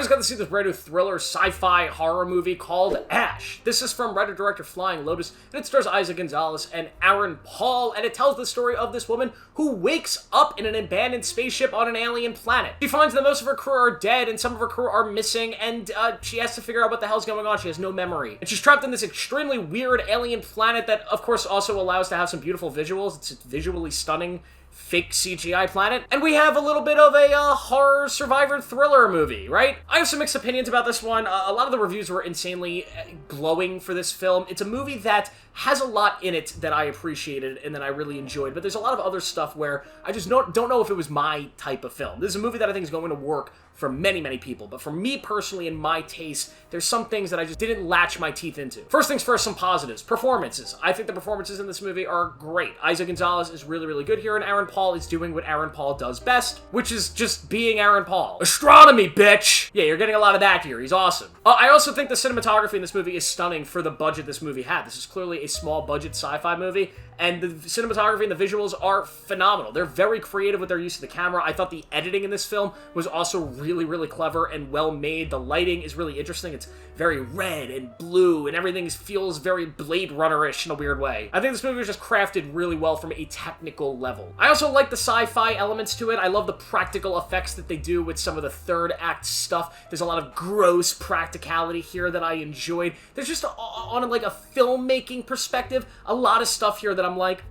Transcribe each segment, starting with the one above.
just got to see this brand new thriller sci-fi horror movie called Ash. This is from writer-director Flying Lotus, and it stars Eiza Gonzalez and Aaron Paul, and it tells the story of this woman who wakes up in an abandoned spaceship on an alien planet. She finds that most of her crew are dead, and some of her crew are missing, and she has to figure out what the hell's going on. She has no memory. And she's trapped in this extremely weird alien planet that, of course, also allows to have some beautiful visuals. It's a visually stunning fake CGI planet, and we have a little bit of a horror survivor thriller movie, right? I have some mixed opinions about this one. A lot of the reviews were insanely glowing for this film. It's a movie that has a lot in it that I appreciated and that I really enjoyed, but there's a lot of other stuff where I just don't know if it was my type of film. This is a movie that I think is going to work for many, many people, but for me personally, in my taste, there's some things that I just didn't latch my teeth into. First things first, some positives. Performances. I think the performances in this movie are great. Eiza Gonzalez is really, really good here, and Aaron Paul is doing what Aaron Paul does best, which is just being Aaron Paul. Astronomy, bitch! Yeah, you're getting a lot of that here. He's awesome. I also think the cinematography in this movie is stunning for the budget this movie had. This is clearly a small budget sci-fi movie, and the cinematography and the visuals are phenomenal. They're very creative with their use of the camera. I thought the editing in this film was also really, really clever and well made. The lighting is really interesting. It's very red and blue, and everything feels very Blade Runner-ish in a weird way. I think this movie was just crafted really well from a technical level. I also like the sci-fi elements to it. I love the practical effects that they do with some of the third act stuff. There's a lot of gross practicality here that I enjoyed. There's just, on like a filmmaking perspective, a lot of stuff here that I'm like,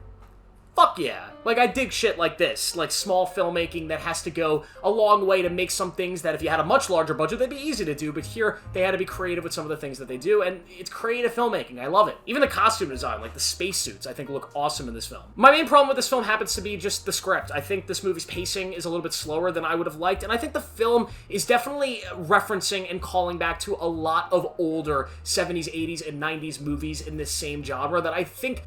fuck yeah. Like, I dig shit like this, like small filmmaking that has to go a long way to make some things that if you had a much larger budget, they'd be easy to do, but here, they had to be creative with some of the things that they do, and it's creative filmmaking. I love it. Even the costume design, like the spacesuits, I think look awesome in this film. My main problem with this film happens to be just the script. I think this movie's pacing is a little bit slower than I would have liked, and I think the film is definitely referencing and calling back to a lot of older 70s, 80s, and 90s movies in this same genre that I think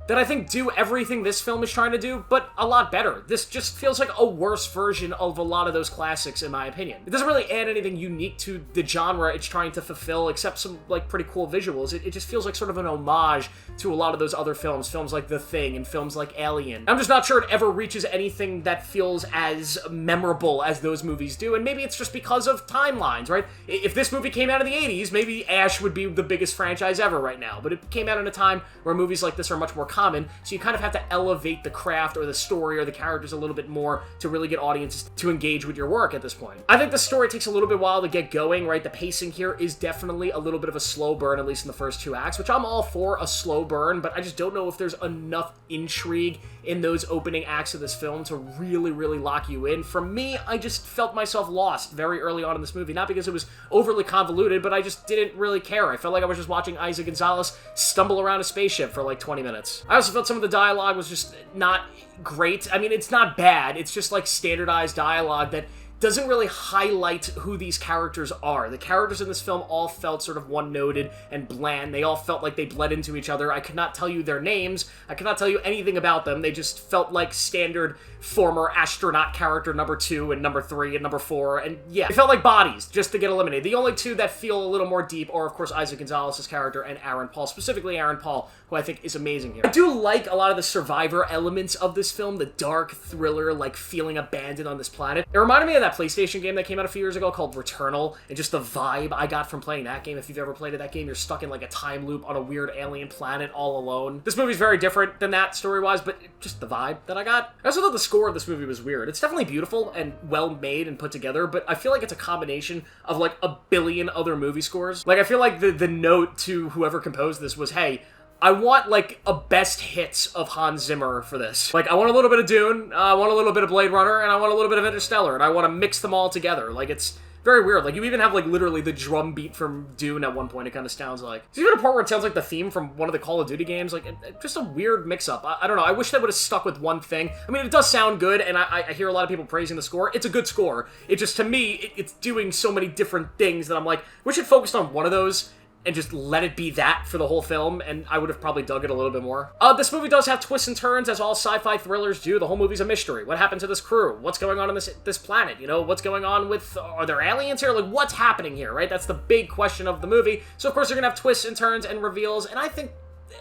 do everything this film is trying to do, but a lot better. This just feels like a worse version of a lot of those classics, in my opinion. It doesn't really add anything unique to the genre it's trying to fulfill, except some, like, pretty cool visuals. It just feels like sort of an homage to a lot of those other films like The Thing and films like Alien. I'm just not sure it ever reaches anything that feels as memorable as those movies do, and maybe it's just because of timelines, right? If this movie came out in the 80s, maybe Ash would be the biggest franchise ever right now, but it came out in a time where movies like this are much more common, so you kind of have to elevate the craft or the story or the characters a little bit more to really get audiences to engage with your work at this point. I think the story takes a little bit while to get going, right? The pacing here is definitely a little bit of a slow burn, at least in the first two acts, which I'm all for a slow burn, but I just don't know if there's enough intrigue in those opening acts of this film to really, really lock you in. For me, I just felt myself lost very early on in this movie, not because it was overly convoluted, but I just didn't really care. I felt like I was just watching Eiza Gonzalez stumble around a spaceship for like 20 minutes. I also felt some of the dialogue was just not great. I mean, it's not bad. It's just like standardized dialogue that doesn't really highlight who these characters are. The characters in this film all felt sort of one-noted and bland. They all felt like they bled into each other. I could not tell you their names. I could not tell you anything about them. They just felt like standard former astronaut character number 2 and number 3 and number 4, and yeah, it felt like bodies just to get eliminated. The only two that feel a little more deep are, of course, Eiza Gonzalez's character and Aaron Paul, specifically Aaron Paul, who I think is amazing here. I do like a lot of the survivor elements of this film, the dark thriller, like feeling abandoned on this planet. It reminded me of that PlayStation game that came out a few years ago called Returnal, and just the vibe I got from playing that game. If you've ever played that game, you're stuck in like a time loop on a weird alien planet all alone. This movie's very different than that story-wise, but just the vibe that I got. I also thought the score of this movie was weird. It's definitely beautiful and well made and put together, but I feel like it's a combination of like a billion other movie scores. Like, I feel like the note to whoever composed this was, hey, I want, like, a best hits of Hans Zimmer for this. Like, I want a little bit of Dune, I want a little bit of Blade Runner, and I want a little bit of Interstellar, and I want to mix them all together. Like, it's very weird. Like, you even have, like, literally the drum beat from Dune at one point, it kind of sounds like. There's even a part where it sounds like the theme from one of the Call of Duty games. Like, just a weird mix-up. I don't know. I wish they would have stuck with one thing. I mean, it does sound good, and I hear a lot of people praising the score. It's a good score. It just, to me, it's doing so many different things that I'm like, we should focus on one of those and just let it be that for the whole film, and I would have probably dug it a little bit more. This movie does have twists and turns, as all sci-fi thrillers do. The whole movie's a mystery. What happened to this crew? What's going on in this planet? You know, what's going on with, are there aliens here? Like, what's happening here, right? That's the big question of the movie. So, of course, they're gonna have twists and turns and reveals, and I think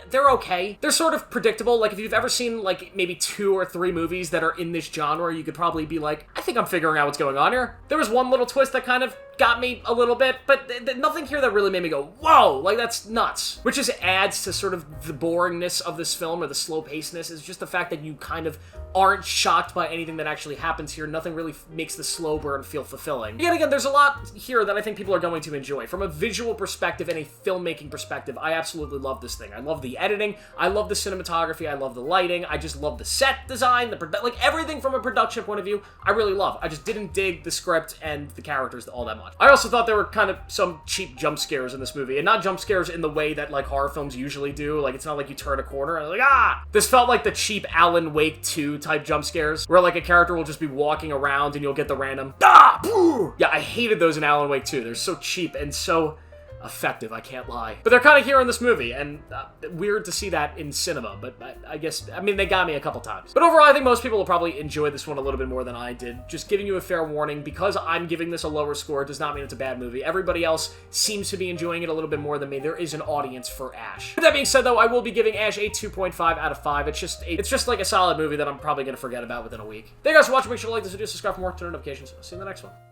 they're okay. They're sort of predictable. Like, if you've ever seen, like, maybe 2 or 3 movies that are in this genre, you could probably be like, I think I'm figuring out what's going on here. There was one little twist that kind of got me a little bit, but nothing here that really made me go, whoa, like that's nuts. Which just adds to sort of the boringness of this film, or the slow pacedness, is just the fact that you kind of aren't shocked by anything that actually happens here. Nothing really makes the slow burn feel fulfilling. Yet again, there's a lot here that I think people are going to enjoy. From a visual perspective and a filmmaking perspective, I absolutely love this thing. I love the editing, I love the cinematography, I love the lighting, I just love the set design, like everything from a production point of view, I really love. I just didn't dig the script and the characters all that much. I also thought there were kind of some cheap jump scares in this movie, and not jump scares in the way that like horror films usually do. Like, it's not like you turn a corner and like, ah! This felt like the cheap Alan Wake 2 type jump scares, where like a character will just be walking around and you'll get the random, ah! Pooh! Yeah, I hated those in Alan Wake 2. They're so cheap and so effective, I can't lie. But they're kind of here in this movie, and weird to see that in cinema, but I guess, I mean, they got me a couple times. But overall, I think most people will probably enjoy this one a little bit more than I did. Just giving you a fair warning, because I'm giving this a lower score does not mean it's a bad movie. Everybody else seems to be enjoying it a little bit more than me. There is an audience for Ash. With that being said, though, I will be giving Ash a 2.5 out of 5. It's just like a solid movie that I'm probably going to forget about within a week. Thank you guys for watching. Make sure to like this video, subscribe for more, turn on notifications. I'll see you in the next one.